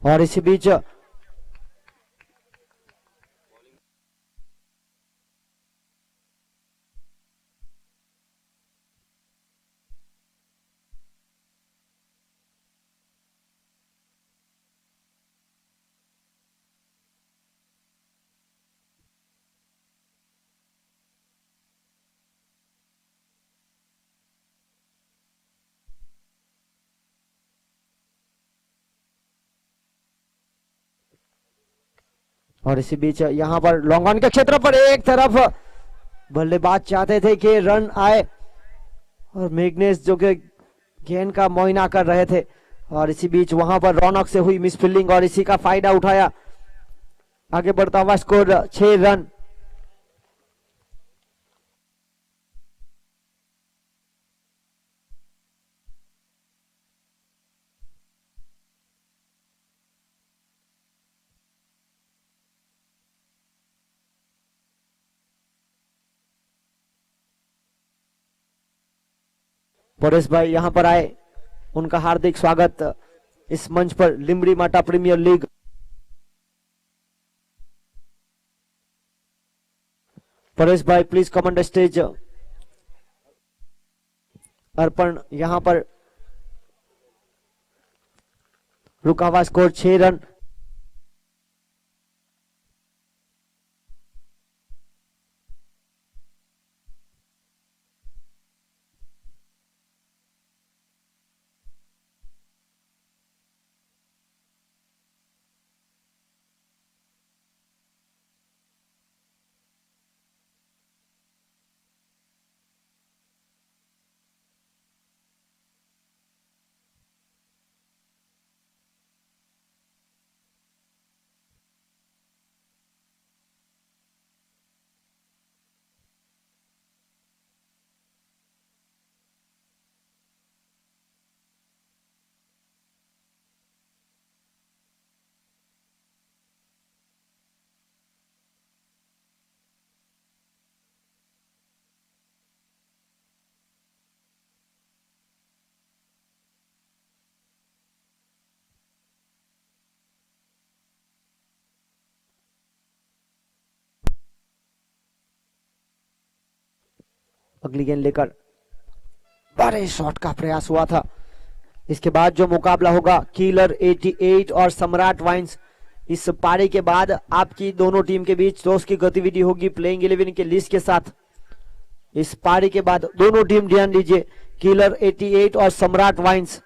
और इसी बीच यहाँ पर लॉन्ग ऑन के क्षेत्र पर एक तरफ बल्लेबाज चाहते थे कि रन आए और मेग्नेस जो कि गेंद का मुआयना कर रहे थे, और इसी बीच वहां पर रौनक से हुई मिस फील्डिंग और इसी का फायदा उठाया। आगे बढ़ता हुआ स्कोर 6 रन। परेश भाई यहां पर आए, उनका हार्दिक स्वागत इस मंच पर लिमड़ी माटा premier league. Paresh bhai please come on the stage. Arpan यहां पर रुका हुआ स्कोर 6 रन। अगली गेंद लेकर बड़े शॉट का प्रयास हुआ था। इसके बाद जो मुकाबला होगा किलर 88 और सम्राट वाइन्स, इस पारी के बाद आपकी दोनों टीम के बीच टॉस की गतिविधि होगी प्लेइंग 11 के लिस्ट के साथ। इस पारी के बाद दोनों टीम ध्यान दीजिए, किलर 88 और सम्राट वाइन्स।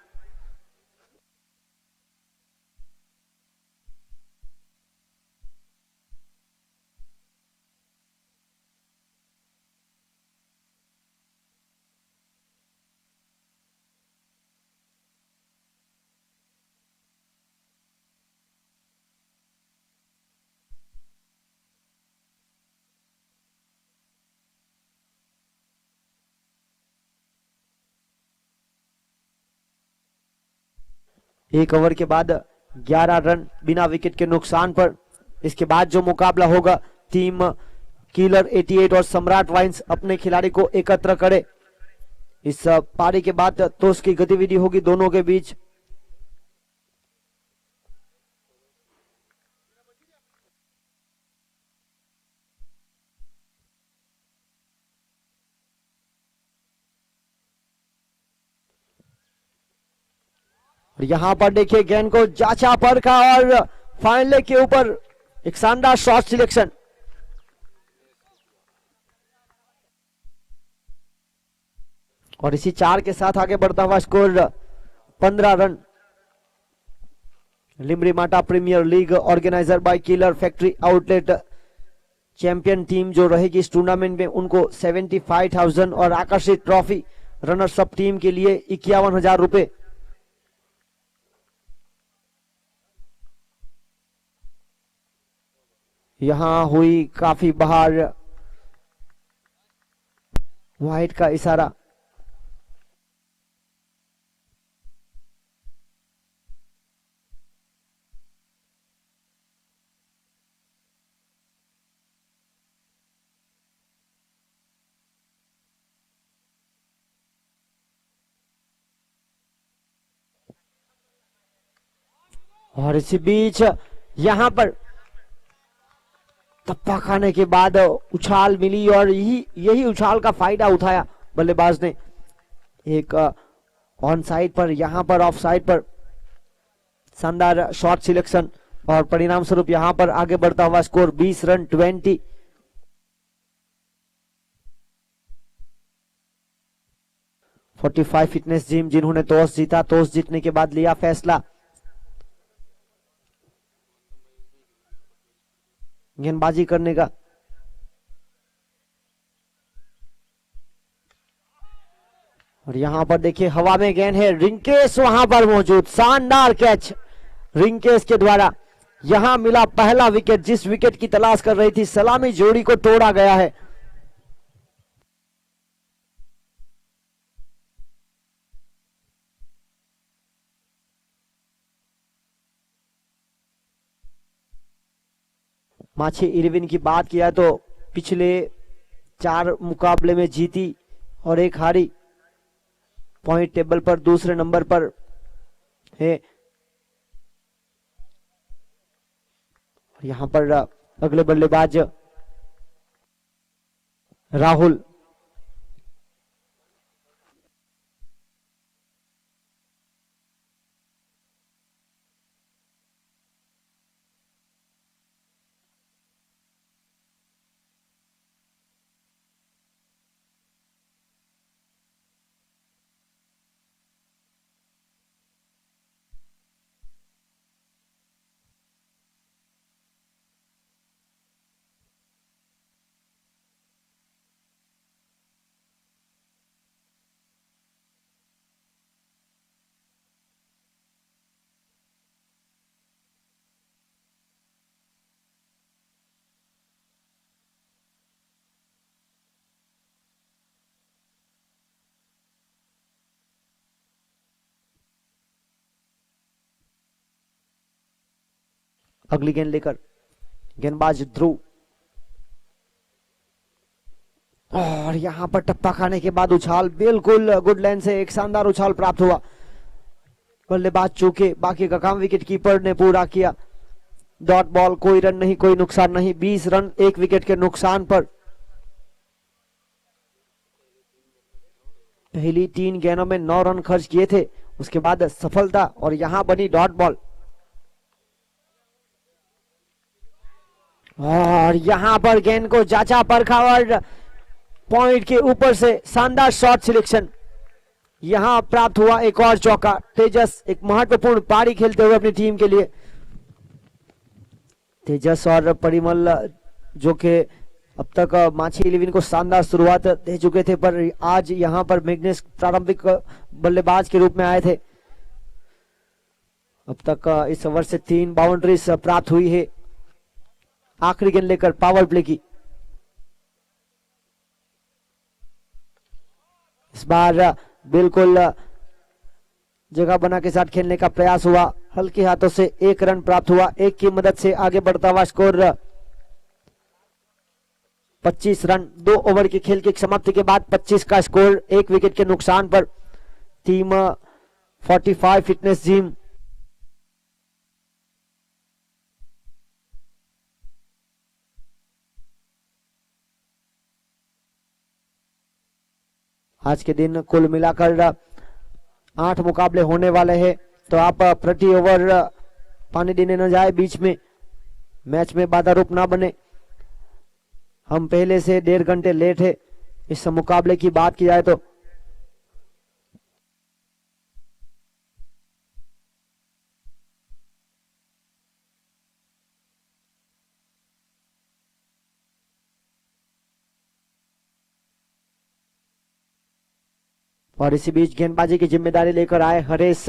एक ओवर के बाद 11 रन बिना विकेट के नुकसान पर। इसके बाद जो मुकाबला होगा टीम किलर 88 और सम्राट वाइन्स अपने खिलाड़ी को एकत्र करे। इस पारी के बाद टॉस की गतिविधि होगी दोनों के बीच। यहां पर देखिए गेंद को जांचा परखा और फाइनल के ऊपर एक शानदार शॉट सिलेक्शन। और इसी 4 के साथ आगे बढ़ता हुआ स्कोर 15 रन। लिमड़ी माटा premier league organizer by killer factory outlet. Champion team जो रहेगी इस टूर्नामेंट में उनको 75,000 और आकर्षित ट्रॉफी। रनर्स अप टीम के लिए 51,000 रुपए। यहां हुई काफी बाहर, वाइड का इशारा। और इसी बीच यहां पर टप्पा खाने के बाद उछाल मिली और यही उछाल का फायदा उठाया बल्लेबाज ने। एक ऑन साइड पर, यहां पर ऑफ साइड पर शानदार शॉट सिलेक्शन और परिणाम स्वरूप यहां पर आगे बढ़ता हुआ score 20 run 20। Forty fitness gym जिन्होंने टॉस जीता, टॉस जीतने के बाद लिया फैसला गेंदबाजी करने का। और यहां पर देखिए हवा में गेंद है, रिंकेश वहां पर मौजूद, शानदार कैच रिंकेश के द्वारा। यहां मिला पहला विकेट, जिस विकेट की तलाश कर रही थी सलामी जोड़ी को तोड़ा गया है। माछी 11 की बात किया तो पिछले 4 मुकाबले में जीती और एक हारी, पॉइंट टेबल पर दूसरे नंबर पर है। यहां पर अगले बल्लेबाज राहुल। अगली गेंद लेकर गेंदबाज ध्रुव, और यहां पर टप्पा खाने के बाद उछाल बिल्कुल गुड लाइन से एक शानदार उछाल प्राप्त हुआ। बल्लेबाज चूके, बाकी का काम विकेट कीपर ने पूरा किया। डॉट बॉल, कोई रन नहीं, कोई नुकसान नहीं, 20 रन 1 विकेट के नुकसान पर। पहली 3 गेंदों में 9 रन खर्च किए थे, उसके बाद सफलता और यहां बनी डॉट बॉल। और यहां पर गेंद को जांचा परखा और पॉइंट के ऊपर से शानदार शॉट सिलेक्शन, यहां प्राप्त हुआ एक और चौका। तेजस एक महत्वपूर्ण पारी खेलते हुए अपनी टीम के लिए। तेजस और परिमल जो कि अब तक माछी 11 को शानदार शुरुआत दे चुके थे, पर आज यहां पर मैग्नेस प्रारंभिक बल्लेबाज के रूप में आए थे। अब तक इस ओवर से 3 बाउंड्रीज प्राप्त हुई है। आखिरी गेंद लेकर पावर प्ले की, इस बार बिल्कुल जगह बना के साथ खेलने का प्रयास हुआ। हल्के हाथों से 1 रन प्राप्त हुआ, 1 की मदद से आगे बढ़ता हुआ स्कोर 25 रन। 2 ओवर के खेल की समाप्ति के बाद 25 का स्कोर 1 विकेट के नुकसान पर। टीम 45 फिटनेस जिम आज के दिन कुल मिलाकर 8 मुकाबले होने वाले हैं, तो आप प्रति ओवर पानी देने न जाए, बीच में मैच में बाधा रूप ना बने। हम पहले से 1.5 घंटे लेट है इस मुकाबले की बात की जाए तो। और इसी बीच गेंदबाजी की जिम्मेदारी लेकर आए हरेश।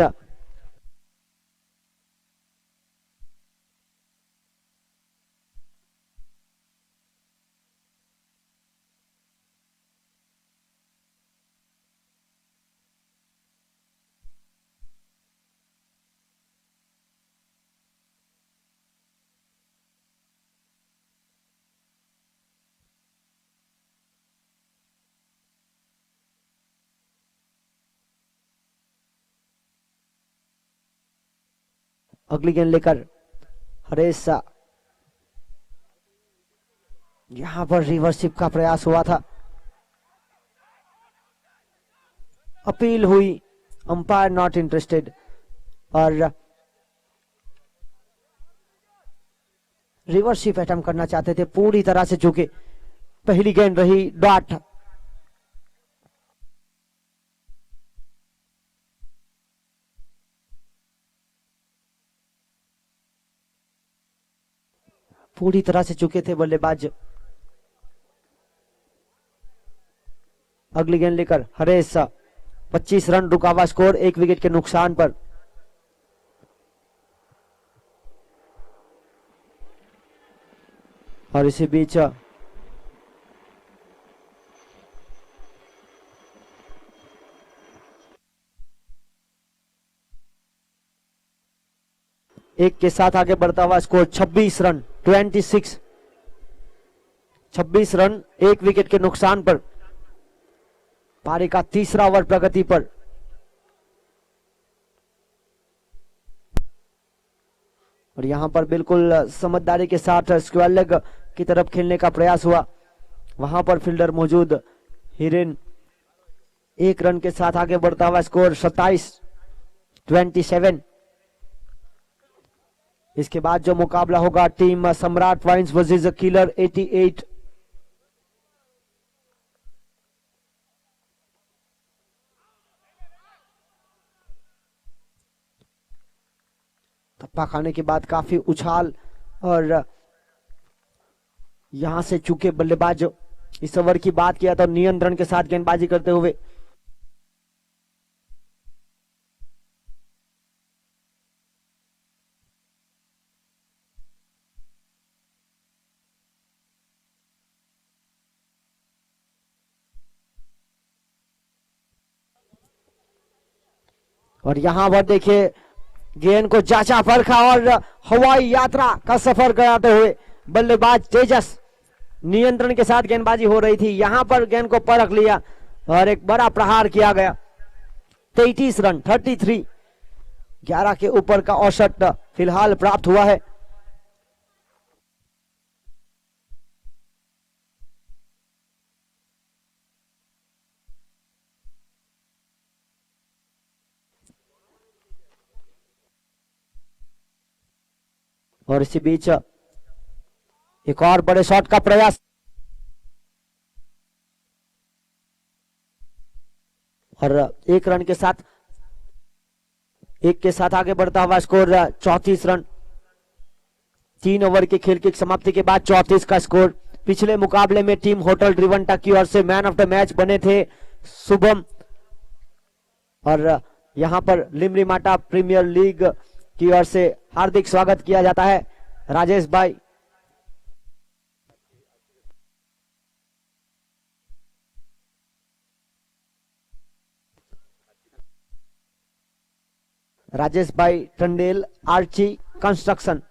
अगली गेंद लेकर हरेश, यहां पर रिवर्सिप का प्रयास हुआ था, अपील हुई, अंपायर नॉट इंटरेस्टेड और रिवर्सिप अटेम्प्ट करना चाहते थे, पूरी तरह से चूके। पहली गेंद रही डॉट, पूरी तरह से चुके थे बल्लेबाज। अगली गेंद लेकर हरेश, 25 रन रुका हुआ स्कोर 1 विकेट के नुकसान पर। और इसी बीच एक के साथ आगे बढ़ता हुआ स्कोर 26 रन 26 रन 1 विकेट के नुकसान पर। पारी का तीसरा ओवर प्रगति पर। और यहां पर बिल्कुल समझदारी के साथ स्क्वायर लेग की तरफ खेलने का प्रयास हुआ, वहां पर फील्डर मौजूद हिरेन। 1 रन के साथ आगे बढ़ता हुआ स्कोर 27 इसके बाद जो मुकाबला होगा टीम सम्राट वाइन्स वर्सेस किलर 88। थप्पा खाने के बाद काफी उछाल और यहां से चूके बल्लेबाज। इस ओवर की बात किया तो नियंत्रण के साथ गेंदबाजी करते हुए और यहां पर देखिए गेंद को जांचा परखा और हवाई यात्रा का सफर कराते हुए बल्लेबाज तेजस। नियंत्रण के साथ गेंदबाजी हो रही थी, यहां पर गेंद को परख लिया और एक बड़ा प्रहार किया गया। 33 रन 33, 11 के ऊपर का औसत फिलहाल प्राप्त हुआ है। और इसी बीच एक और बड़े शॉट का प्रयास और 1 रन के साथ आगे बढ़ता हुआ स्कोर 34 रन। 3 ओवर के खेल की समाप्ति के बाद 34 का स्कोर। पिछले मुकाबले में टीम होटल ड्रिवंटा की ओर से मैन ऑफ द मैच बने थे शुभम, और यहां पर लिमरिमाटा प्रीमियर लीग की ओर से हार्दिक स्वागत किया जाता है राजेश भाई। राजेश भाई टंडेल, आर्ची कंस्ट्रक्शन।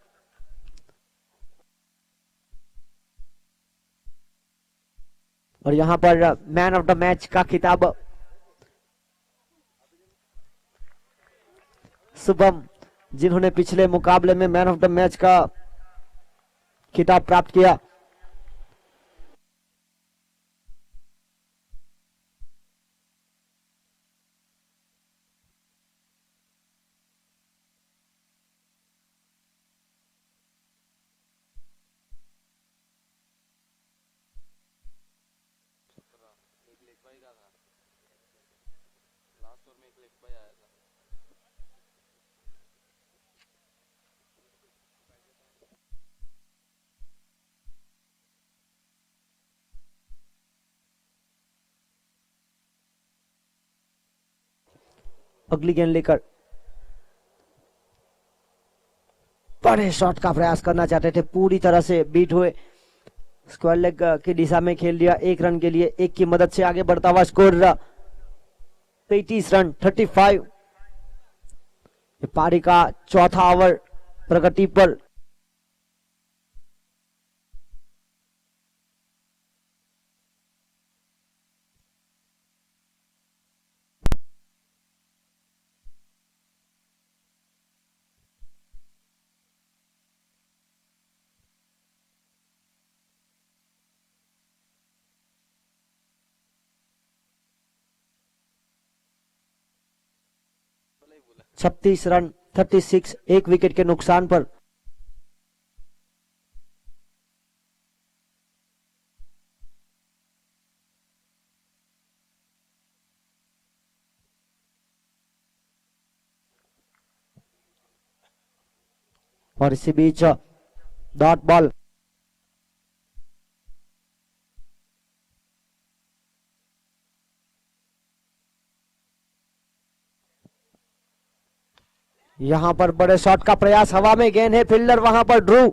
और यहां पर मैन ऑफ द मैच का खिताब शुभम, जिन्होंने पिछले मुकाबले में मैन ऑफ द मैच का खिताब प्राप्त किया। अगली गेंद लेकर बड़े शॉट का प्रयास करना चाहते थे, पूरी तरह से बीट हुए। स्क्वायर लेग की दिशा में खेल दिया। 1 रन के लिए 1 की मदद से आगे बढ़ता हुआ स्कोर 35 रन 35। पारी का चौथा ओवर प्रगति पर। 36 रन 36, एक विकेट के नुकसान पर। और इसी बीच डॉट बॉल। यहां पर बड़े शॉट का प्रयास, हवा में गेंद है, फील्डर वहां पर ड्रू,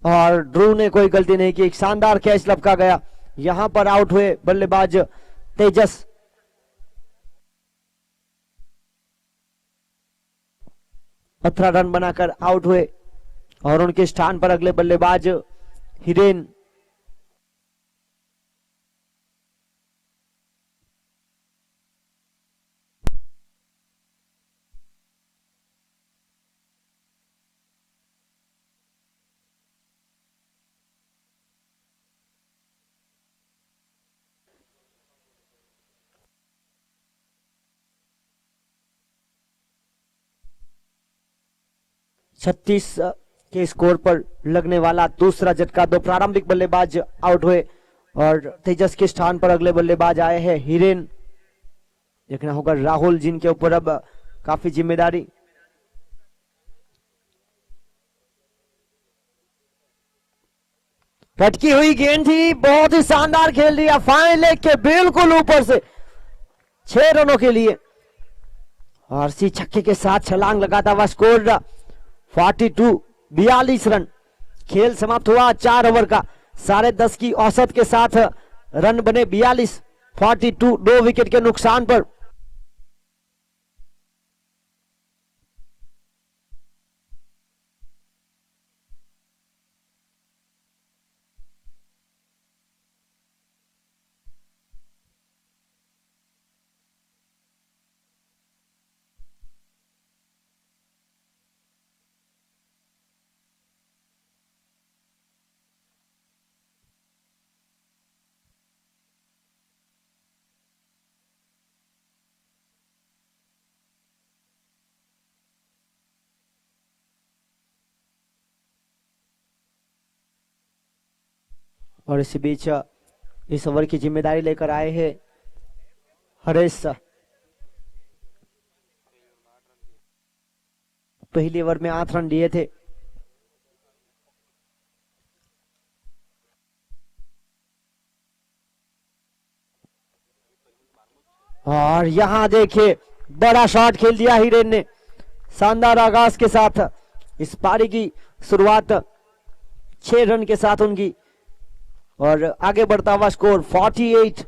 और ड्रू ने कोई गलती नहीं की, एक शानदार कैच लपका गया। यहां पर आउट हुए बल्लेबाज तेजस। अठारह रन बनाकर आउट हुए और उनके स्थान पर अगले बल्लेबाज हिरेन। छत्तीस के स्कोर पर लगने वाला दूसरा झटका, दो प्रारंभिक बल्लेबाज आउट हुए और तेजस के स्थान पर अगले बल्लेबाज आए हैं हिरेन। देखना होगा राहुल, जिनके ऊपर अब काफी जिम्मेदारी। लटकी हुई गेंद थी, बहुत ही शानदार खेल दिया, फाइन लेग के बिल्कुल ऊपर से 6 रनों के लिए, और सी छक्के के साथ छलांग लगाता हुआ स्कोर 42 रन। खेल समाप्त हुआ 4 ओवर का, 10.5 की औसत के साथ रन बने 42, 2 विकेट के नुकसान पर। और इसी बीच इस ओवर की जिम्मेदारी लेकर आए हैं हरेश। पहली ओवर में 8 रन दिए थे। और यहां देखिए बड़ा शॉट खेल दिया हिरेन ने, शानदार आगाज के साथ इस पारी की शुरुआत 6 रन के साथ उनकी, और आगे बढ़ता हुआ स्कोर 48।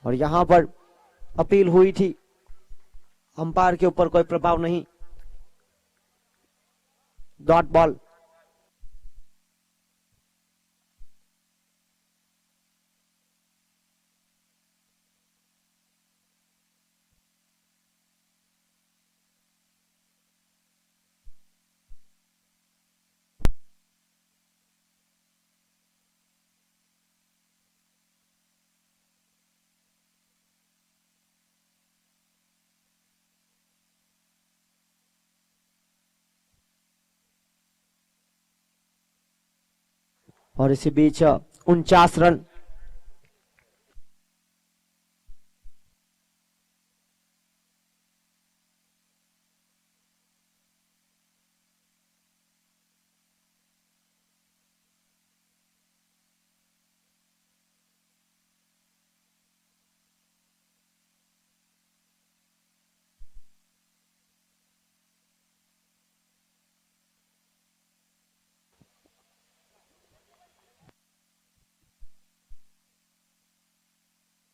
और यहां पर अपील हुई थी, अंपायर के ऊपर कोई प्रभाव नहीं, डॉट बॉल। और इसी बीच 49 रन।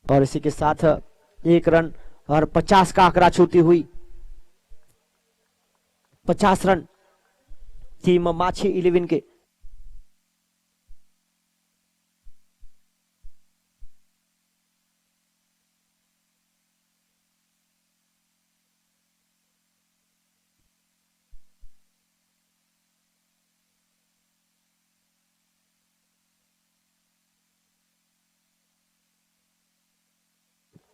और इसी के साथ 1 रन और 50 का आंकड़ा छूती हुई 50 रन टीम माछी 11 के।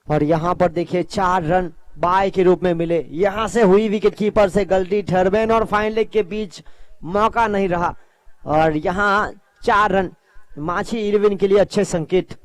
और यहां पर देखिए 4 रन बाय के रूप में मिले। यहां से हुई विकेट कीपर से गलती, टर्बेन और फाइन लेग के बीच मौका नहीं रहा और यहां 4 रन माछी 11 के लिए अच्छे संकेत।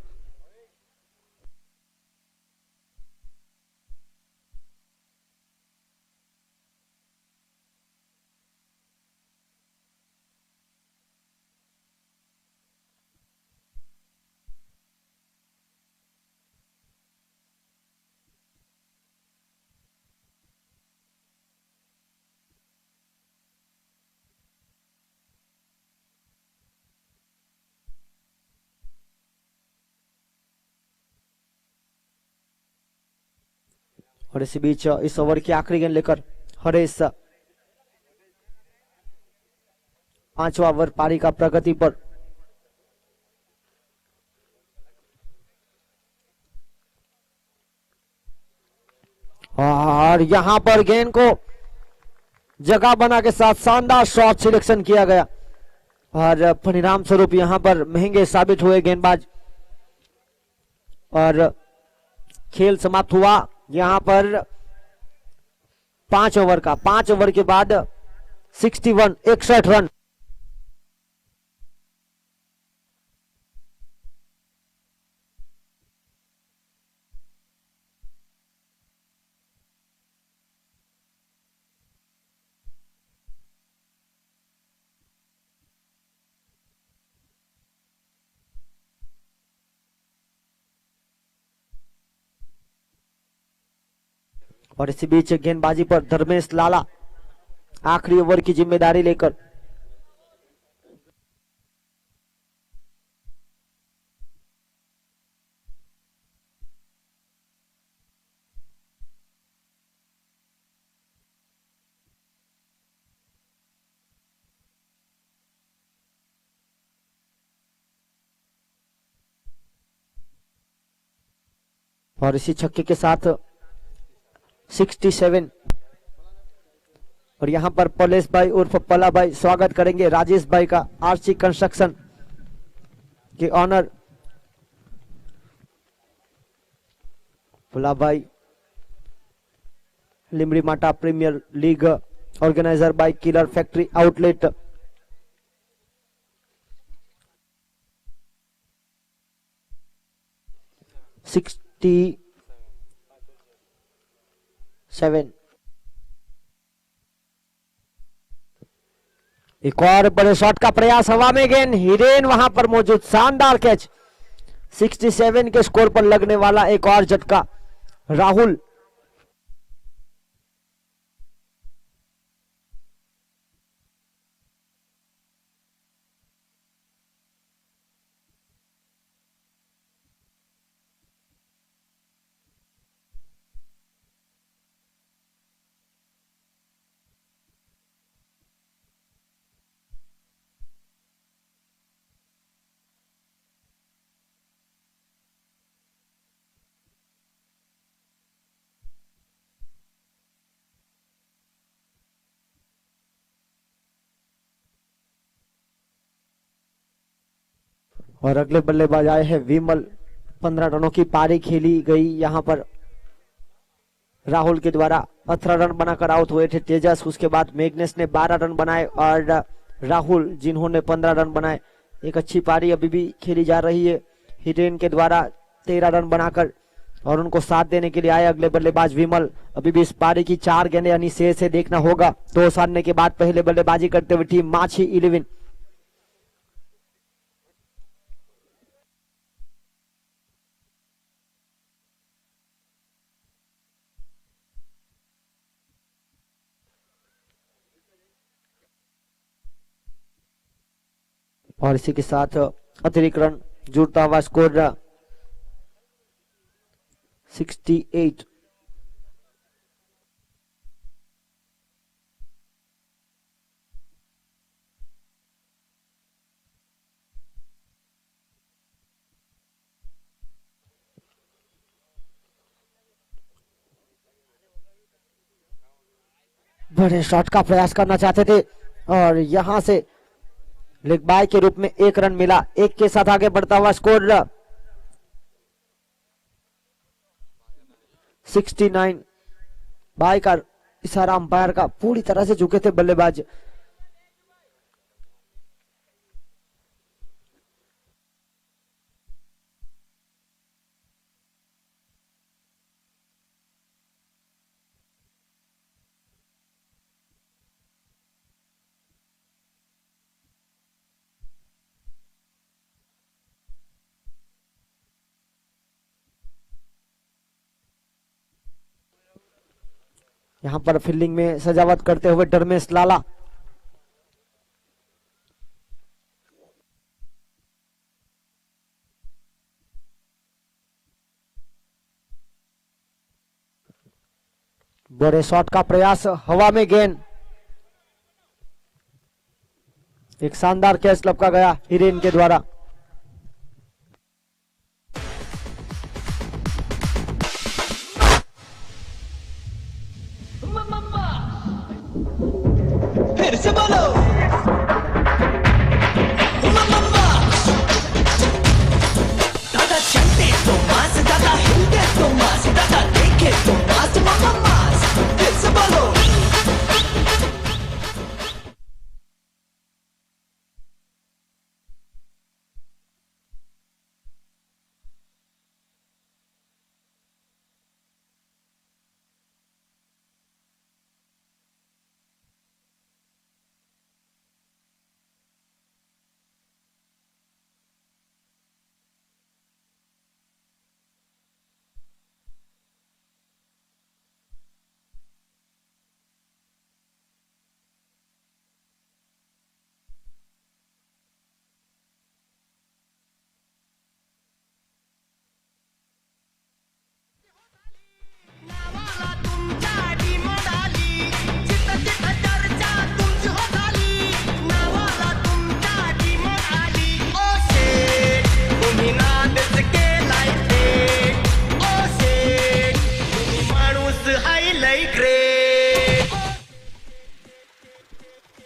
और इसी बीच इस ओवर की आखिरी गेंद लेकर हरेश 5वां ओवर पारी का प्रगति पर। और यहां पर गेंद को जगह बना के साथ शानदार शॉट सिलेक्शन किया गया और परिणाम स्वरूप यहां पर महंगे साबित हुए गेंदबाज और खेल समाप्त हुआ। यहां पर 5 ओवर का 5 ओवर के बाद 61 रन। और इसी बीच गेंदबाजी पर धर्मेश लाला आखिरी ओवर की जिम्मेदारी लेकर। और इसी छक्के के साथ 67। और यहां पर पलेश भाई उर्फ पला भाई स्वागत करेंगे राजेश भाई का आरसी कंस्ट्रक्शन के ऑनर। पला भाई लिमड़ी माटा premier league organizer by killer factory outlet. Sixty 7। एक और बड़े शॉट का प्रयास, हवा में गेंद, हिरेन वहां पर मौजूद, शानदार कैच। 67 के स्कोर पर लगने वाला एक और झटका राहुल। और अगले बल्लेबाज आए हैं विमल। 15 रनों की पारी खेली गई यहां पर राहुल के द्वारा 18 रन बनाकर आउट हुए थे तेजस। उसके बाद मैग्नेस ने 12 रन बनाए और राहुल जिन्होंने 15 रन बनाए। एक अच्छी पारी अभी भी खेली जा रही है। हिरेन के द्वारा 13 रन बनाकर और उनको साथ देने के लिए आए अगले बल्लेबाज विमल। अभी भी इस पारी की 4 गेंदें यानी शेष से देखना होगा। 2 साधने के बाद पहले बल्लेबाजी करते हुए टीम माछी 11। और इसी के साथ अतिरिक्त रन जुड़ता हुआ स्कोर 68। बड़े शॉट का प्रयास करना चाहते थे और यहां से लेग बाय के रूप में 1 रन मिला। 1 के साथ आगे बढ़ता हुआ स्कोर 69। बाय का इशारा अंपायर का, पूरी तरह से झुके थे बल्लेबाज। यहां पर फील्डिंग में सजावट करते हुए धर्मेश लाला। बड़े शॉट का प्रयास, हवा में गेंद। एक शानदार कैच लपका गया हिरेन के द्वारा। फिर से बोलो दादा चलते तो मास, दादा हिलते तो मास, दादा देखे तो मास, मामा मास। फिर से बोलो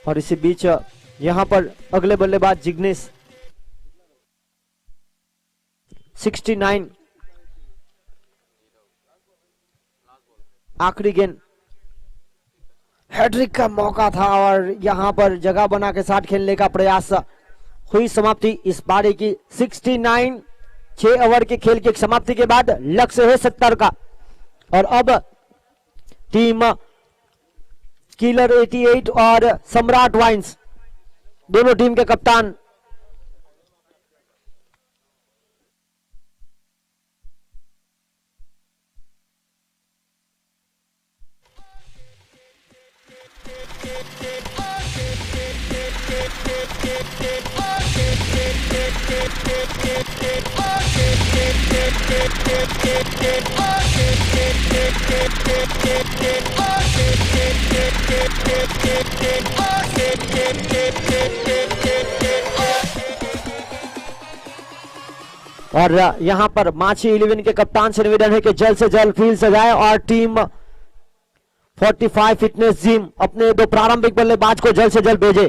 और इसी बीच यहां पर अगले बल्लेबाज जिग्नेश। 69। आखिरी गेंद, हैट्रिक का मौका था और यहां पर जगह बना के साथ खेलने का प्रयास। हुई समाप्ति इस पारी की 69। 6 ओवर के खेल की समाप्ति के बाद लक्ष्य है 70 का। और अब टीम किलर 88 और सम्राट वाइन्स, दोनों टीम के कप्तान और यहां पर माछी 11 के कप्तान से निवेदन है कि जल्द से जल्द फील्ड से जाए और टीम 45 फिटनेस जिम अपने 2 प्रारंभिक बल्लेबाज को जल्द से जल्द भेजे।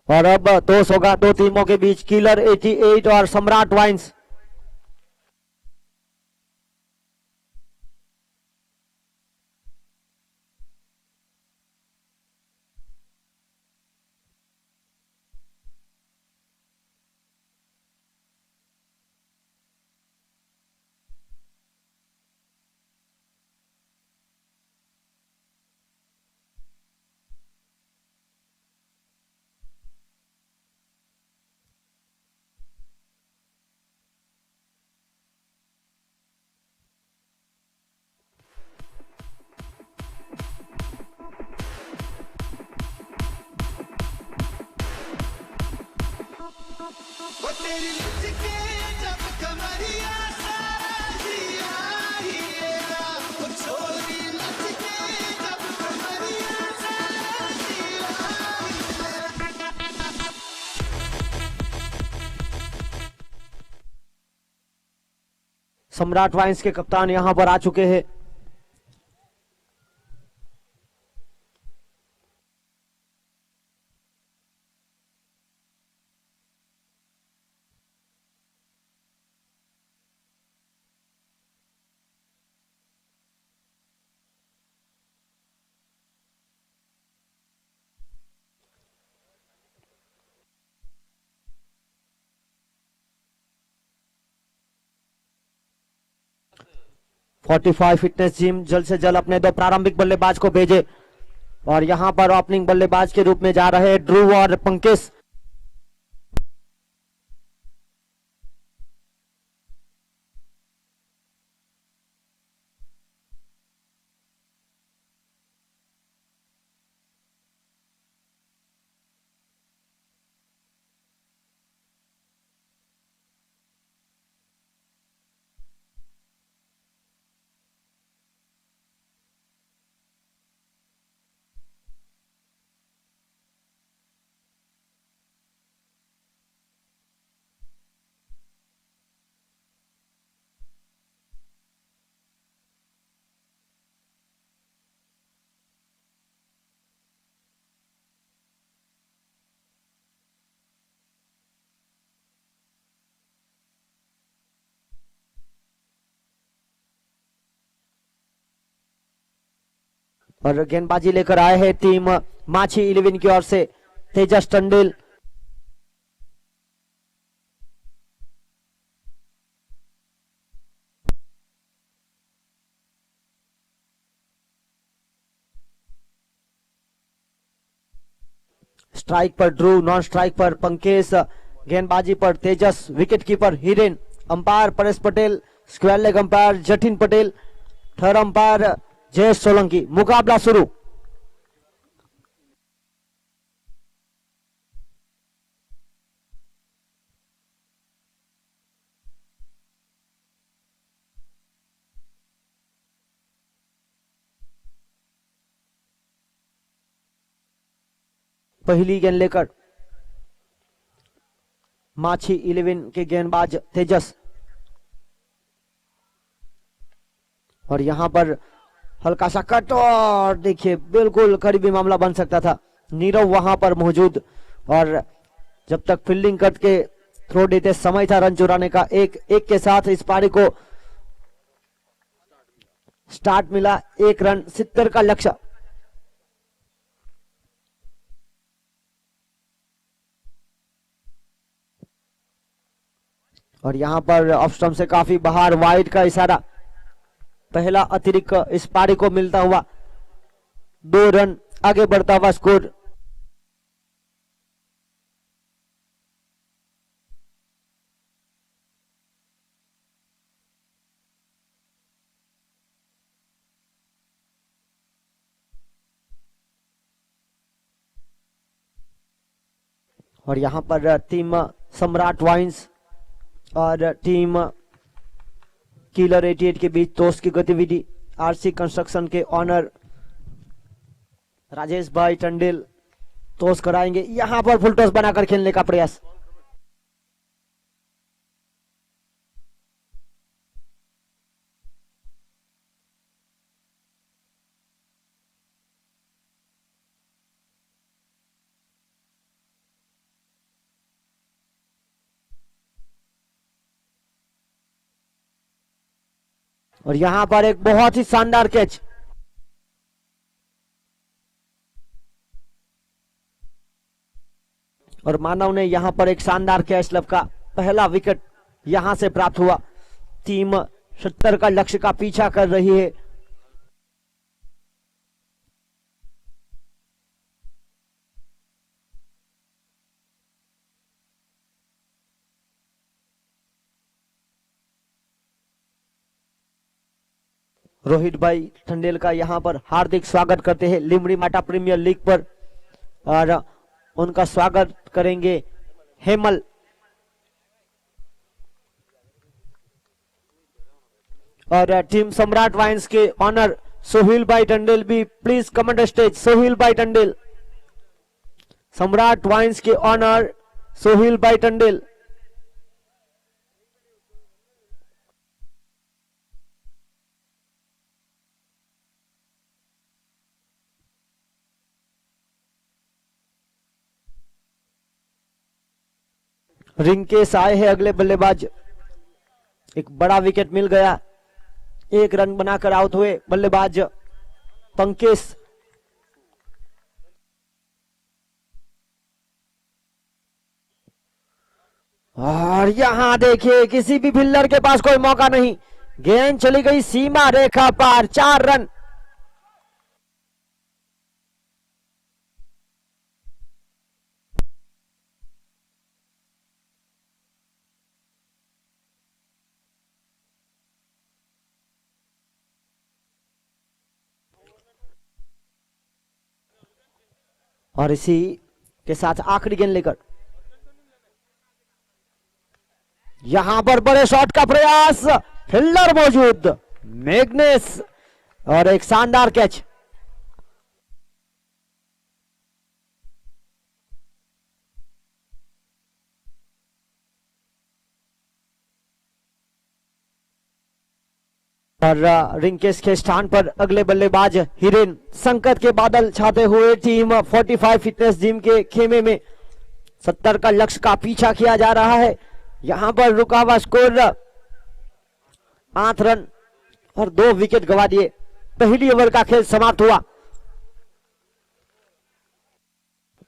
और अब टॉस होगा 2 टीमों के बीच, किलर 88 और सम्राट वाइन्स। सम्राट वाइन्स के कप्तान यहां पर आ चुके हैं। फोर्टी फिटनेस जिम जल्द से जल्द अपने 2 प्रारंभिक बल्लेबाज को भेजे और यहां पर ओपनिंग बल्लेबाज के रूप में जा रहे ध्रुव और पंकज। और गेंदबाजी लेकर आए हैं टीम माछी 11 की ओर से तेजस टंडेल। स्ट्राइक पर ध्रुव, नॉन स्ट्राइक पर पंकज, गेंदबाजी पर Tejas, wicket keeper Hiren, umpire Paresh Patel, square leg umpire Jatin Patel, third umpire Jayesh Solanki. मुकाबला शुरू। पहली गेंद लेकर माछी 11 के गेंदबाज तेजस और यहां पर हल्का सा कट और देखिए बिल्कुल करीबी मामला बन सकता था। नीरव वहां पर मौजूद और जब तक फील्डिंग करके थ्रो देते समय था रन चुराने का। एक के साथ इस पारी को स्टार्ट मिला। 1 रन 70 का लक्ष्य। और यहां पर ऑफ स्टंप से काफी बाहर, वाइड का इशारा। पहला अतिरिक्त इस पारी को मिलता हुआ। 2 रन आगे बढ़ता हुआ स्कोर। और यहां पर टीम सम्राट वाइन्स और टीम किलर 88 के बीच टॉस की गतिविधि। आरसी कंस्ट्रक्शन के ऑनर राजेश भाई टंडेल टॉस कराएंगे। यहां पर फुल टॉस बनाकर खेलने का प्रयास। और यहां पर एक बहुत ही शानदार कैच। और मानव ने यहां पर एक शानदार कैच लपका। पहला विकेट यहां से प्राप्त हुआ। टीम 70 का लक्ष्य का पीछा कर रही है। रोहित भाई ठंडेल का यहां पर हार्दिक स्वागत करते हैं लिमड़ी माटा प्रीमियर लीग पर। और उनका स्वागत करेंगे हेमल। और टीम सम्राट वाइन्स के ऑनर सोहिल भाई टंडेल भी प्लीज कमेंट स्टेज। सोहिल भाई टंडेल, सम्राट वाइन्स के ऑनर सोहिल भाई टंडेल। रिंकेश आए हैं अगले बल्लेबाज। एक बड़ा विकेट मिल गया, 1 रन बनाकर आउट हुए बल्लेबाज पंकेश। और यहां देखिए किसी भी फील्डर के पास कोई मौका नहीं, गेंद चली गई सीमा रेखा पार, 4 रन। और इसी के साथ आखिरी गेंद लेकर यहां पर बड़े शॉट का प्रयास, फील्डर मौजूद मैग्नेस और एक शानदार कैच। और रिंकेश के स्थान पर अगले बल्लेबाज हिरेन। संकट के बादल छाते हुए टीम 45 फिटनेस जिम के खेमे में 70 का लक्ष्य का पीछा किया जा रहा है। यहां पर रुका हुआ स्कोर 8 रन और 2 विकेट गवा दिए। पहली ओवर का खेल समाप्त हुआ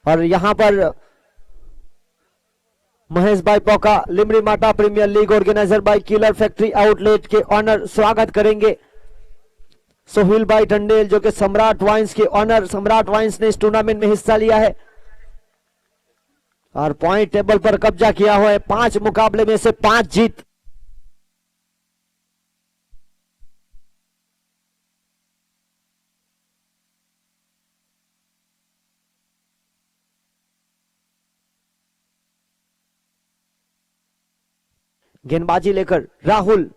और यहां पर महेश भाई पोका लिमरी माटा premier league organizer by killer factory outlet के ऑनर स्वागत करेंगे सोहिल भाई टंडेल, जो कि सम्राट वाइन्स के ऑनर। सम्राट वाइन्स ने इस टूर्नामेंट में हिस्सा लिया है और पॉइंट टेबल पर कब्जा किया हुआ है। 5 मुकाबले में से 5 जीत। गेंदबाजी लेकर राहुल।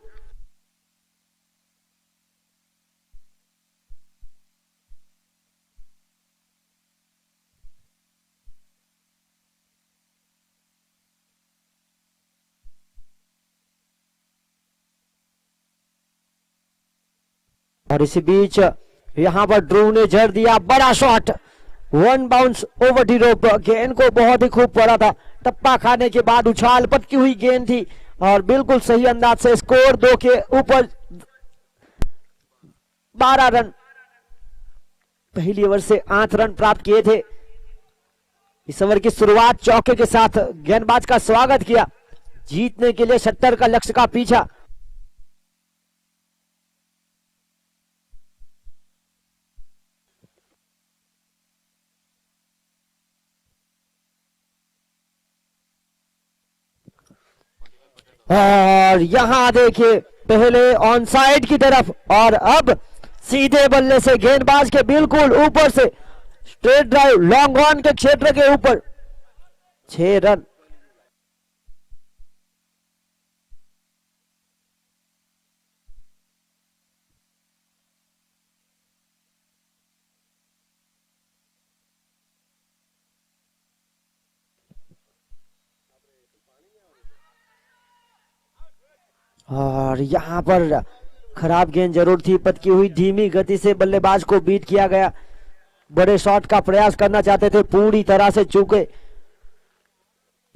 और इसी बीच यहां पर ध्रुव ने जड़ दिया बड़ा शॉट, 1 बाउंस ओवर दी रोप। गेंद को बहुत ही खूब पड़ा था, टप्पा खाने के बाद उछाल पटकी हुई गेंद थी और बिल्कुल सही अंदाज से स्कोर 2 के ऊपर 12 रन। पहली ओवर से 8 रन प्राप्त किए थे। इस ओवर की शुरुआत चौके के साथ गेंदबाज का स्वागत किया। जीतने के लिए 70 का लक्ष्य का पीछा। और यहां देखिए पहले ऑन साइड की तरफ और अब सीधे बल्ले से गेंदबाज के बिल्कुल ऊपर से स्ट्रेट ड्राइव लॉन्ग ऑन के क्षेत्र के ऊपर, 6 रन। और यहां पर खराब गेंद जरूर थी, पटकी हुई धीमी गति से बल्लेबाज को बीट किया गया। बड़े शॉट का प्रयास करना चाहते थे, पूरी तरह से चूके।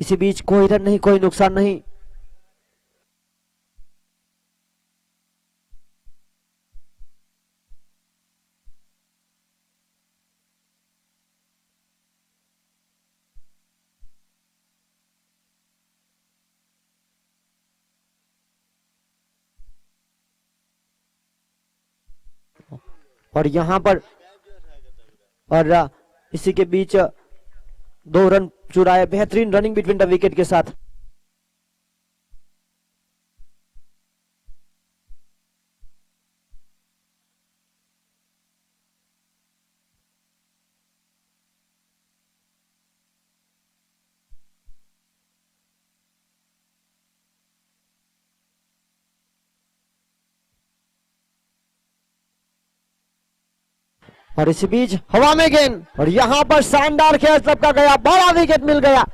इसी बीच कोई रन नहीं, कोई नुकसान नहीं। और यहां पर और इसी के बीच 2 रन चुराए, बेहतरीन रनिंग बिटवीन द विकेट के साथ। और इसी बीच हवा में गेंद और यहां पर शानदार कैच लपका गया, बड़ा विकेट मिल गया।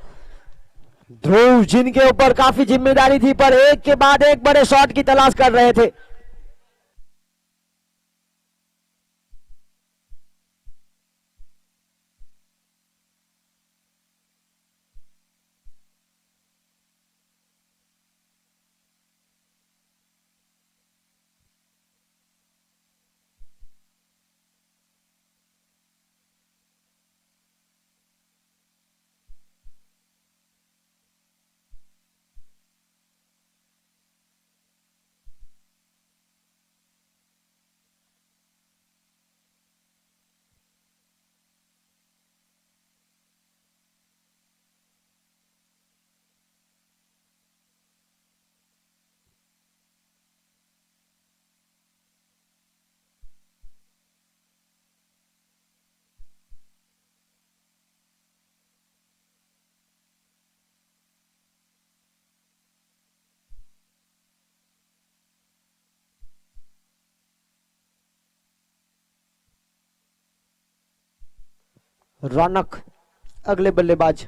ध्रुव जिनके ऊपर काफी जिम्मेदारी थी पर एक के बाद एक बड़े शॉट की तलाश कर रहे थे। रौनक अगले बल्लेबाज,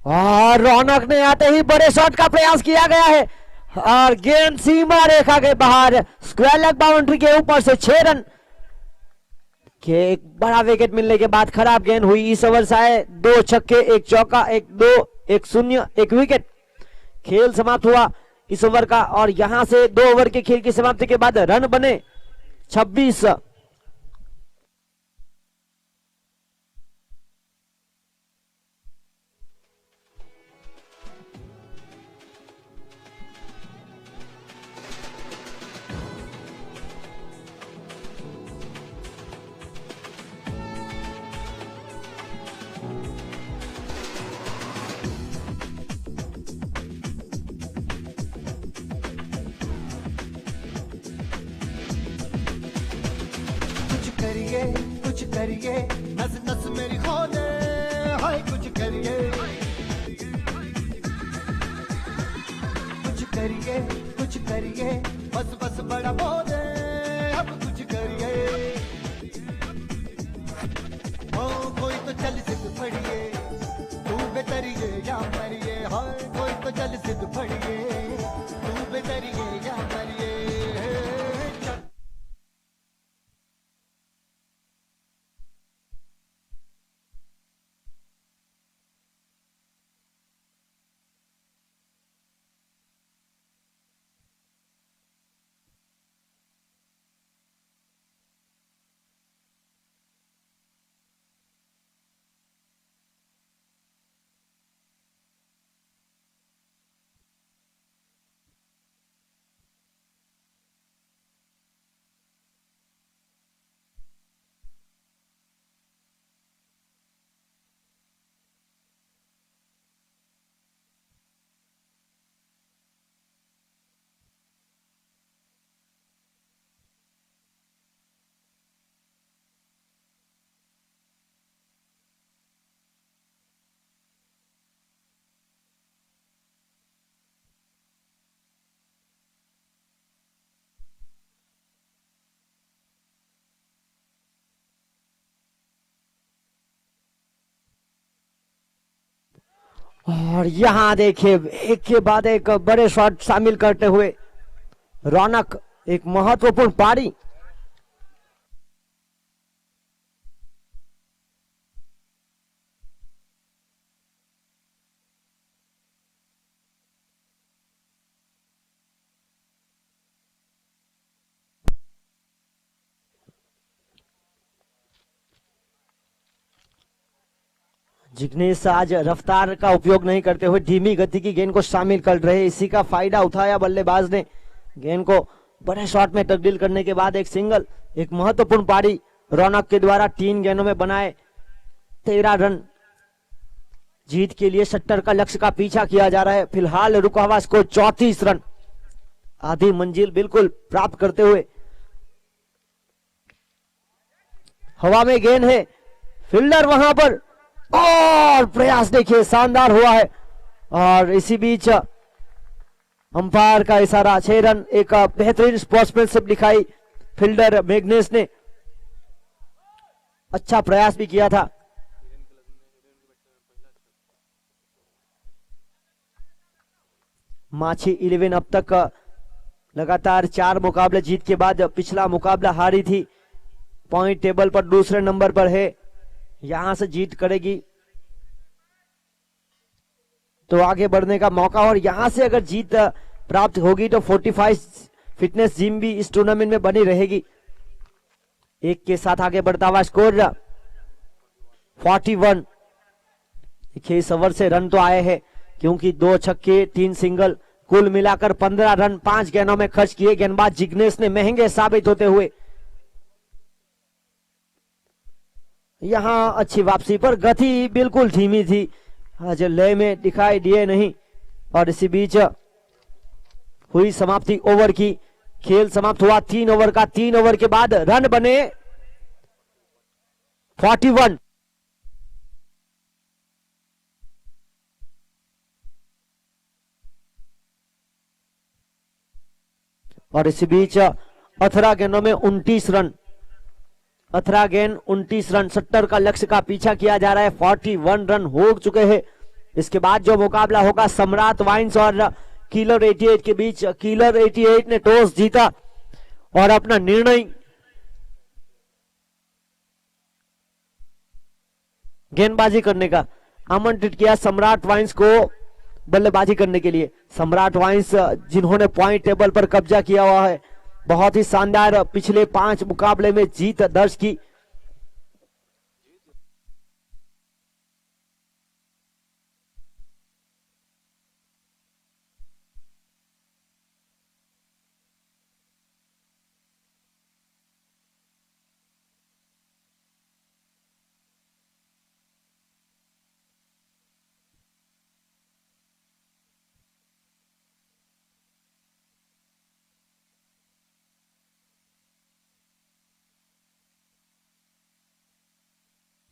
और रौनक ने आते ही बड़े शॉट का प्रयास किया गया है और गेंद सीमा रेखा के बाहर, स्क्वायर लेग बाउंड्री के ऊपर से 6 रन के एक बड़ा विकेट मिलने के बाद खराब गेंद हुई। इस ओवर से आए 2 छक्के, 1 चौका, 1 2, 1 0, 1 विकेट। खेल समाप्त हुआ इस ओवर का और यहां से 2 ओवर के खेल की समाप्ति के बाद रन बने 26। कुछ करिए, नस नस मेरी खोले, हाय कुछ करिए, कुछ करिए, बस बस बड़ा बोले, अब कुछ करिए। ओ कोई तो चल सिद्ध फड़िए, तू बेतरिए या मरिए, हाय कोई तो चल सिद्ध फड़िए, तू बेतरिए या मरिए। और यहां देखिए एक के बाद एक बड़े शॉट शामिल करते हुए रौनक एक महत्वपूर्ण पारी। जिग्नेश आज रफ्तार का उपयोग नहीं करते हुए धीमी गति की गेंद को शामिल कर रहे, इसी का फायदा उठाया बल्लेबाज ने। गेंद को बड़े शॉट में तब्दील करने के बाद एक सिंगल, एक महत्वपूर्ण पारी रौनक के द्वारा 3 गेंदों में बनाए 13 रन। जीत के लिए 70 का लक्ष्य का पीछा किया जा रहा है। फिलहाल रुका हुआ स्कोर 34 रन, आधी मंजिल बिल्कुल प्राप्त करते हुए। हवा में गेंद है, फील्डर वहां पर, और प्रयास देखिए शानदार हुआ है। और इसी बीच अंपायर का इशारा, 6 रन। एक बेहतरीन स्पोर्ट्समैनशिप दिखाई फील्डर मैग्नेस ने, अच्छा प्रयास भी किया था। माछी 11 अब तक लगातार 4 मुकाबले जीत के बाद पिछला मुकाबला हारी थी, पॉइंट टेबल पर दूसरे नंबर पर है। यहां से जीत करेगी तो आगे बढ़ने का मौका, और यहां से अगर जीत प्राप्त होगी तो 45 फिटनेस जिम भी इस टूर्नामेंट में बनी रहेगी। एक के साथ आगे बढ़ता हुआ स्कोर 41। देखिए इस ओवर से रन तो आए हैं क्योंकि 2 छक्के 3 सिंगल, कुल मिलाकर 15 रन 5 गेंदों में खर्च किए गेंदबाज जिग्नेश ने, महंगे साबित होते हुए। यहां अच्छी वापसी पर गति बिल्कुल धीमी थी, आज लय में दिखाई दिए नहीं। और इसी बीच हुई समाप्ति ओवर की, खेल समाप्त हुआ 3 ओवर का। 3 ओवर के बाद रन बने 41। और इसी बीच 18 गेंदों में 29 रन। 18 गेंद 29 रन, 70 का लक्ष्य का पीछा किया जा रहा है। 41 रन हो चुके हैं। इसके बाद जो मुकाबला होगा सम्राट वाइन्स और किलर 88 के बीच, किलर 88 ने टॉस जीता और अपना निर्णय गेंदबाजी करने का आमंत्रित किया सम्राट वाइन्स को बल्लेबाजी करने के लिए। सम्राट वाइन्स जिन्होंने पॉइंट टेबल पर कब्जा किया हुआ है, बहुत ही शानदार पिछले 5 मुकाबले में जीत दर्ज की।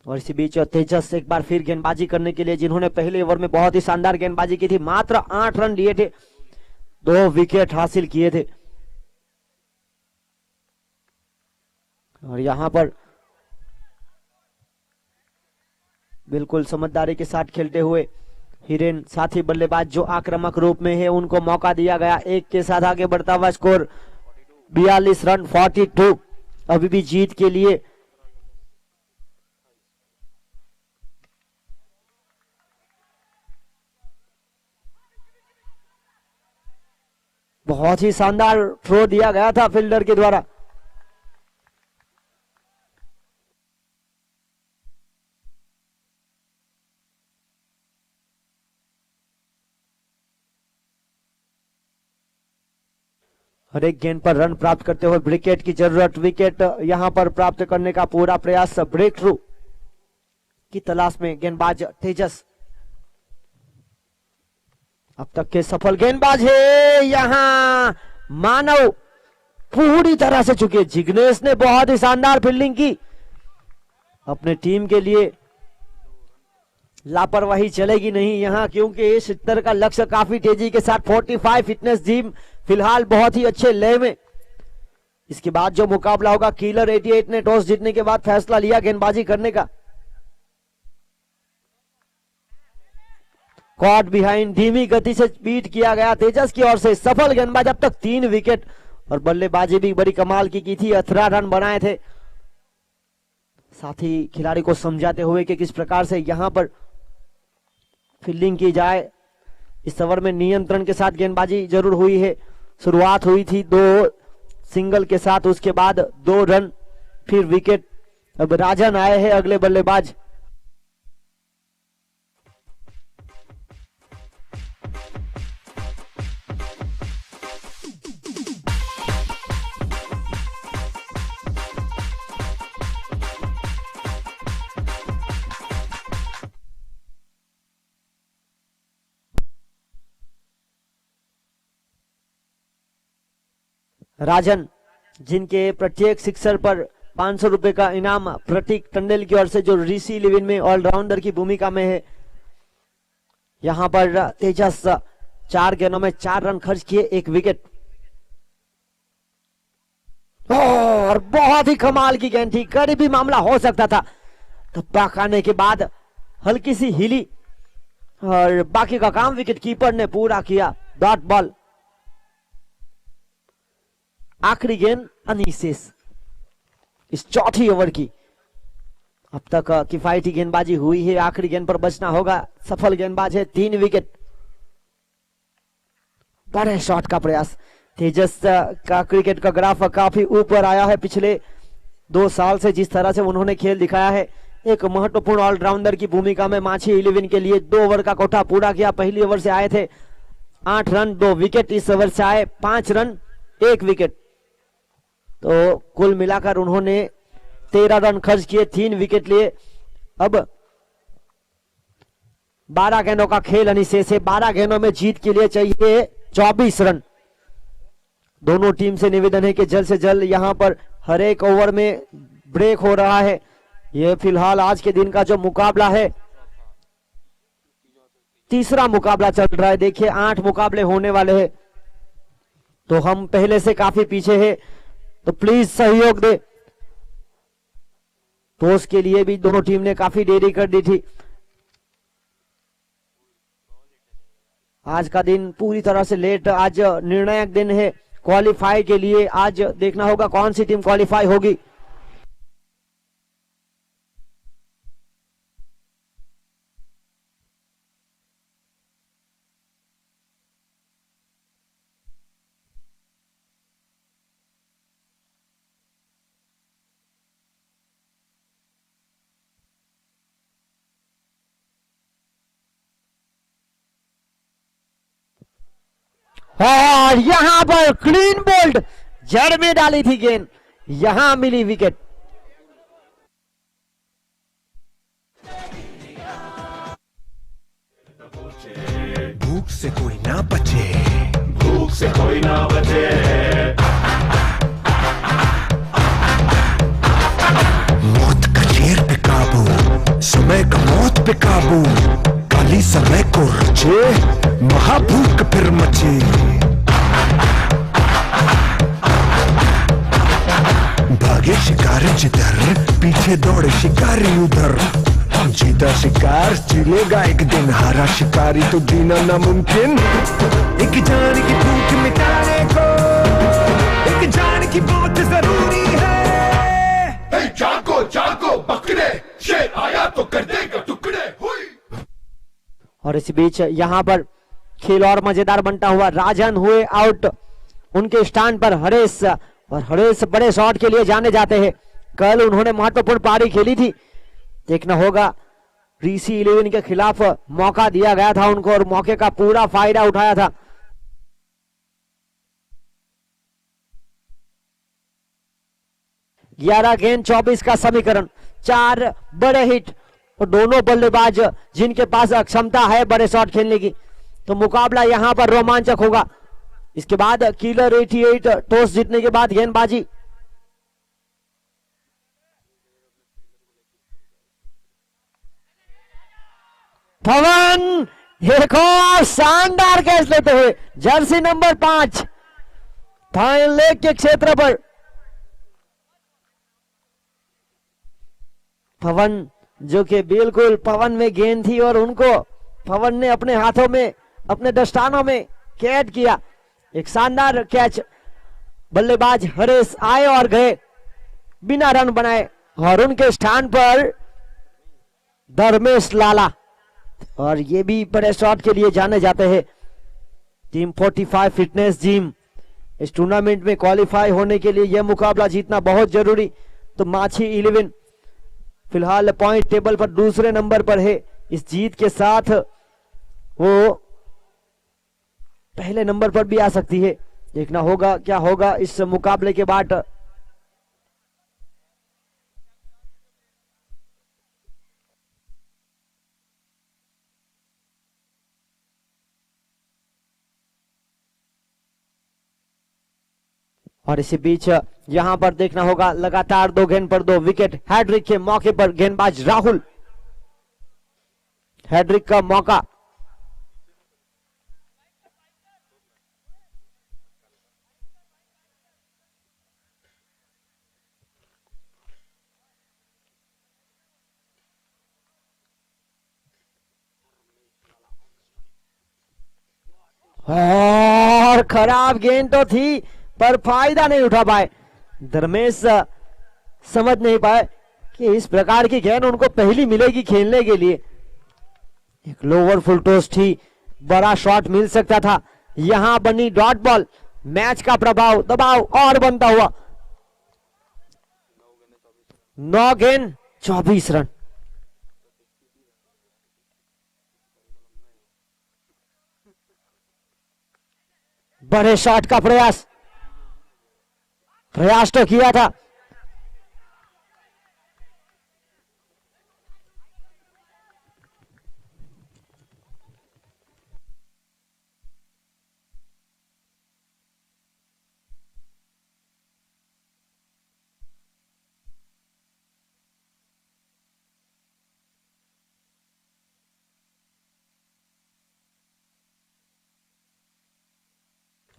और इसी बीच तेजस एक बार फिर गेंदबाजी करने के लिए, जिन्होंने पहले ओवर में बहुत ही शानदार गेंदबाजी की थी, मात्र 8 रन लिए थे, 2 विकेट हासिल किए थे। और यहां पर बिल्कुल समझदारी के साथ खेलते हुए हिरेन साथी बल्लेबाज जो आक्रामक रूप में है, उनको मौका दिया गया। एक के साथ आगे बढ़ता हुआ स्कोर 42 रन 42 अभी भी जीत के लिए। बहुत ही शानदार थ्रो दिया गया था फील्डर के द्वारा। हर एक गेंद पर रन प्राप्त करते हुए विकेट की जरूरत, विकेट यहां पर प्राप्त करने का पूरा प्रयास, ब्रेक थ्रू की तलाश में गेंदबाज तेजस अब तक के सफल गेंदबाज है। यहां मानव पूरी तरह से चुके, जिग्नेश ने बहुत ही शानदार फील्डिंग की अपने टीम के लिए। लापरवाही चलेगी नहीं यहां, क्योंकि इस 70 का लक्ष्य काफी तेजी के साथ 45 फिटनेस जिम फिलहाल बहुत ही अच्छे लय में। इसके बाद जो मुकाबला होगा, किलर 88 ने टॉस जीतने के बाद फैसला लिया गेंदबाजी करने का। कॉट बिहाइंड, धीमी गति से बीट किया गया तेजस की ओर से, सफल गेंदबाज, अब तक 3 विकेट और बल्लेबाजी भी बड़ी कमाल की थी, 18 रन बनाए थे। साथ ही खिलाड़ी को समझाते हुए कि किस प्रकार से यहां पर फील्डिंग की जाए। इस ओवर में नियंत्रण के साथ गेंदबाजी जरूर हुई है। शुरुआत हुई थी 2 सिंगल के साथ, उसके बाद 2 रन फिर विकेट। अब राजन आए हैं अगले बल्लेबाज। राजन, जिनके प्रत्येक सिक्सर पर 500 रुपए का इनाम प्रतीक टंडेल की ओर से, जो ऋषि लिविन में ऑलराउंडर की भूमिका में है। यहां पर तेजस 4 गेंदों में 4 रन खर्च किए, 1 विकेट। और बहुत ही कमाल की गेंद थी, करीबी मामला हो सकता था। धब्बा खाने के बाद हल्की सी हिली और बाकी का काम विकेट कीपर ने पूरा किया। डॉट बॉल, आखिरी गेंद अनीसेस इस चौथी ओवर की। अब तक किफायती गेंदबाजी हुई है, आखिरी गेंद पर बचना होगा। सफल गेंदबाज है, 3 विकेट। बड़े शॉट का प्रयास, तेजस का क्रिकेट का ग्राफ काफी ऊपर आया है पिछले 2 साल से। जिस तरह से उन्होंने खेल दिखाया है, एक महत्वपूर्ण ऑलराउंडर की भूमिका में माछी 11 के लिए 2 ओवर का कोटा पूरा किया। पहली ओवर से आए थे 8 रन 2 विकेट, इस ओवर से आए 5 रन 1 विकेट। तो कुल मिलाकर उन्होंने 13 रन खर्च किए, 3 विकेट लिए। अब 12 गेंदों का खेल अनिशेष है, 12 गेंदों में जीत के लिए चाहिए 24 रन। दोनों टीम से निवेदन है कि जल्द से जल्द यहां पर हर एक ओवर में ब्रेक हो रहा है। यह फिलहाल आज के दिन का जो मुकाबला है, तीसरा मुकाबला चल रहा है। देखिए 8 मुकाबले होने वाले हैं, तो हम पहले से काफी पीछे हैं, तो प्लीज सहयोग दे। टॉस के लिए भी दोनों टीम ने काफी देरी कर दी थी। आज का दिन पूरी तरह से लेट, आज निर्णायक दिन है क्वालिफाई के लिए। आज देखना होगा कौन सी टीम क्वालिफाई होगी। और यहां पर क्लीन बोल्ड, जड़ में डाली थी गेंद, यहां मिली विकेट। भूख से कोई ना बचे, भूख से कोई ना बचे। मौत का शेर पे काबू, समय का मौत पे काबू, काली समय को रचे, महाभूख फिर मचे। भागे शिकारी जिधर, पीछे दौड़े शिकारी उधर। जीता शिकार चिलेगा एक दिन, हारा शिकारी तो जीना नामुमकिन। एक जान की भूख मिटाने को, एक जान की बहुत जरूरी है। जागो जागो बकरे, शेर आया तो कर देगा टुकड़े। हुई। और इसी बीच यहां पर खेल और मजेदार बनता हुआ, राजन हुए आउट उनके स्टैंड पर हरेश, और हरेश बड़े शॉट के लिए जाने जाते हैं। कल उन्होंने महत्वपूर्ण पारी खेली थी। देखना होगा, रीसी 11 के खिलाफ मौका दिया गया था उनको और मौके का पूरा फायदा उठाया था। ग्यारह गेंद 24 का समीकरण, 4 बड़े हिट और दोनों बल्लेबाज जिनके पास क्षमता है बड़े शॉट खेलने की, तो मुकाबला यहां पर रोमांचक होगा। इसके बाद किलर 88 टॉस जीतने के बाद गेंदबाजी। पवन एक और शानदार कैच लेते हुए, जर्सी नंबर 5 फाइन लेग के क्षेत्र पर पवन, जो कि बिल्कुल पवन में गेंद थी और उनको पवन ने अपने हाथों में, अपने दस्तानों में कैद किया। एक शानदार कैच, बल्लेबाज हरेश आए और गए बिना रन बनाए, और उनके स्थान पर धर्मेश लाला, और ये भी बड़े शॉट के लिए जाने जाते हैं। Team 45 fitness gym. इस टूर्नामेंट में क्वालिफाई होने के लिए यह मुकाबला जीतना बहुत जरूरी। तो माछी 11 फिलहाल पॉइंट टेबल पर दूसरे नंबर पर है। इस जीत के साथ वो पहले नंबर पर भी आ सकती है। देखना होगा क्या होगा इस मुकाबले के बाद। और इसी बीच यहां पर देखना होगा, लगातार 2 गेंद पर 2 विकेट। हैड्रिक के मौके पर गेंदबाज राहुल, हैड्रिक का मौका। और खराब गेंद तो थी पर फायदा नहीं उठा पाए। धर्मेश समझ नहीं पाए कि इस प्रकार की गेंद उनको पहली मिलेगी खेलने के लिए। एक लोअर फुल टॉस थी, बड़ा शॉट मिल सकता था। यहां बनी डॉट बॉल, मैच का प्रभाव, दबाव और बनता हुआ। 9 गेंद 24 रन। बड़े शॉट का प्रयास तो किया था।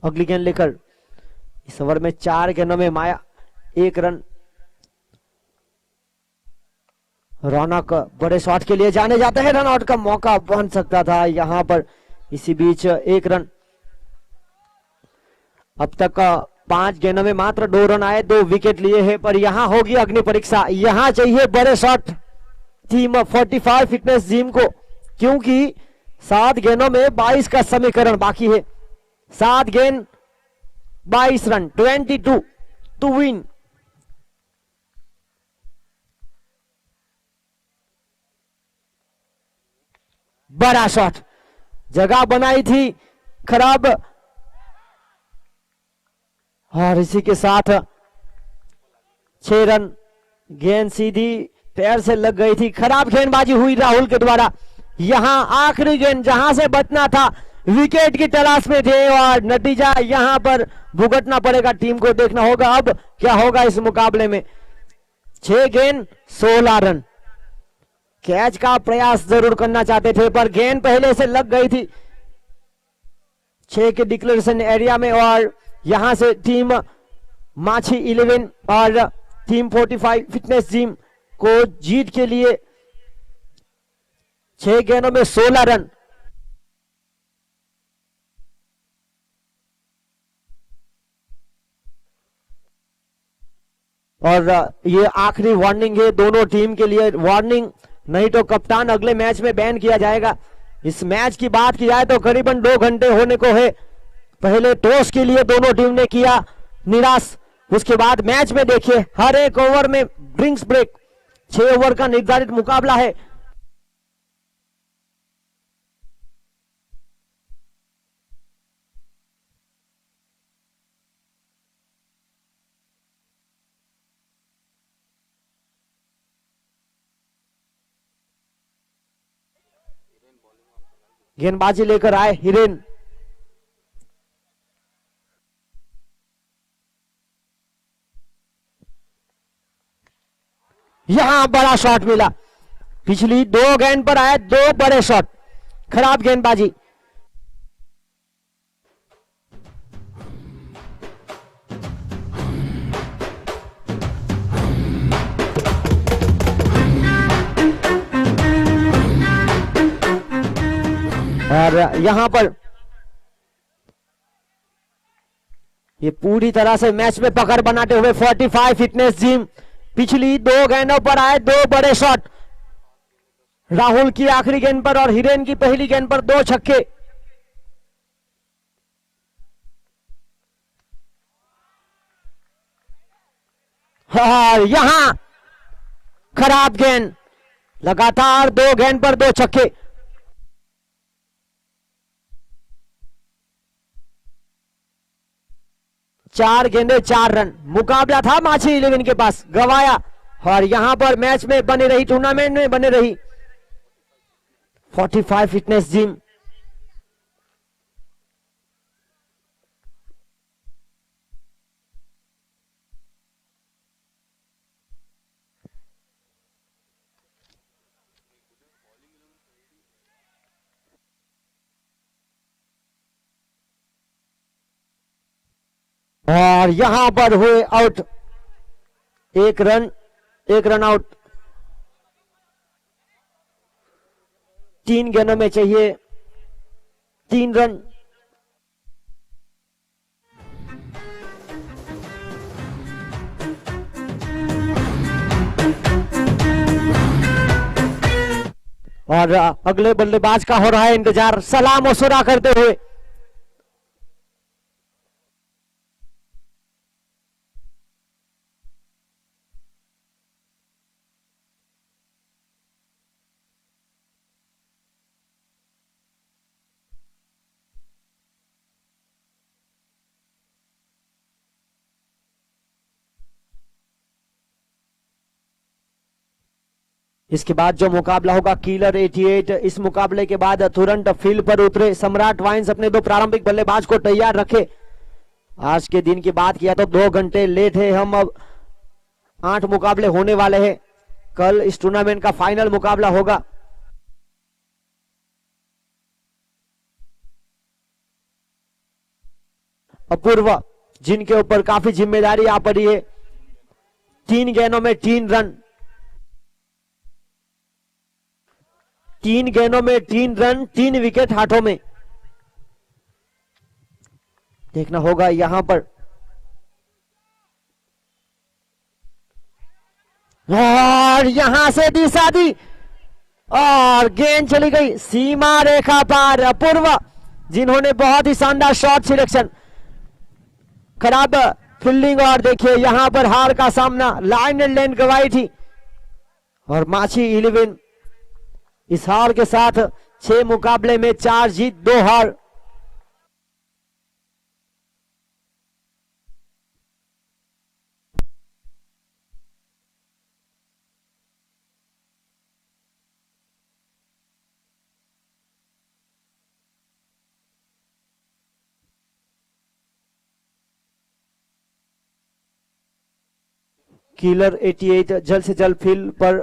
अगली गेंद लेकर इस ओवर में 4 गेंदों में माया 1 रन। रौनक बड़े शॉट के लिए जाने जाते हैं, रन आउट का मौका बन सकता था यहां पर। इसी बीच एक रन। अब तक 5 गेंदों में मात्र 2 रन आए, 2 विकेट लिए हैं, पर यहां होगी अग्नि परीक्षा। यहां चाहिए बड़े शॉट टीम 45 फिटनेस जिम को, क्योंकि 7 गेंदों में 22 का समीकरण बाकी है। 7 गेंद 22 रन, 22 टू विन। बड़ा शॉट, जगह बनाई थी खराब, और इसी के साथ 6 रन। गेंद सीधी पैर से लग गई थी, खराब गेंदबाजी हुई राहुल के द्वारा। यहां आखिरी गेंद जहां से बचना था, विकेट की तलाश में थे, और नतीजा यहां पर भुगतना पड़ेगा टीम को। देखना होगा अब क्या होगा इस मुकाबले में। 6 गेंद 16 रन। कैच का प्रयास जरूर करना चाहते थे, पर गेंद पहले से लग गई थी 6 के डिक्लेरेशन एरिया में, और यहां से टीम माछी 11 और टीम 45 फिटनेस जिम को जीत के लिए 6 गेंदों में 16 रन। और ये आखिरी वार्निंग है दोनों टीम के लिए, वार्निंग नहीं तो कप्तान अगले मैच में बैन किया जाएगा। इस मैच की बात की जाए तो करीबन 2 घंटे होने को है। पहले टॉस के लिए दोनों टीम ने किया निराश, उसके बाद मैच में देखिए हर एक ओवर में ड्रिंक्स ब्रेक। 6 ओवर का निर्धारित मुकाबला है। गेंदबाजी लेकर आए हिरेन। यहां बड़ा शॉट मिला, पिछली 2 गेंद पर आए 2 बड़े शॉट, खराब गेंदबाजी। और यहां पर ये पूरी तरह से मैच में पकड़ बनाते हुए 45 फिटनेस जिम पिछली 2 गेंदों पर आए 2 बड़े शॉट। राहुल की आखिरी गेंद पर और हिरेन की पहली गेंद पर 2 छक्के। यहां खराब गेंद, लगातार 2 गेंद पर 2 छक्के। चार गेंदे 4 रन। मुकाबला था माछी 11 के पास, गवाया, और यहां पर मैच में बने रही, टूर्नामेंट में बने रही 45 फिटनेस जिम। और यहां पर हुए आउट, 1 रन आउट। 3 गेंदों में चाहिए 3 रन। और अगले बल्लेबाज का हो रहा है इंतजार, सलाम मशुरा करते हुए। इसके बाद जो मुकाबला होगा किलर 88, इस मुकाबले के बाद तुरंत फील्ड पर उतरे सम्राट वाइन्स अपने 2 प्रारंभिक बल्लेबाज को तैयार रखे। आज के दिन की बात किया तो 2 घंटे लेट है हम, अब 8 मुकाबले होने वाले हैं। कल इस टूर्नामेंट का फाइनल मुकाबला होगा। अपूर्व, जिनके ऊपर काफी जिम्मेदारी आ पड़ी है, 3 गेंदों में 3 रन। 3 गेंदों में 3 रन, 3 विकेट हाथों में। देखना होगा यहां पर, और यहां से दिशा दी और गेंद चली गई सीमा रेखा पार। अपूर्व, जिन्होंने बहुत ही शानदार शॉट सिलेक्शन, खराब फील्डिंग, और देखिए यहां पर हार का सामना, लाइन एंड लेन गवाई थी। और माछी 11 इस हार के साथ 6 मुकाबले में 4 जीत 2 हार। किलर 88 जल्द से जल्द फील्ड पर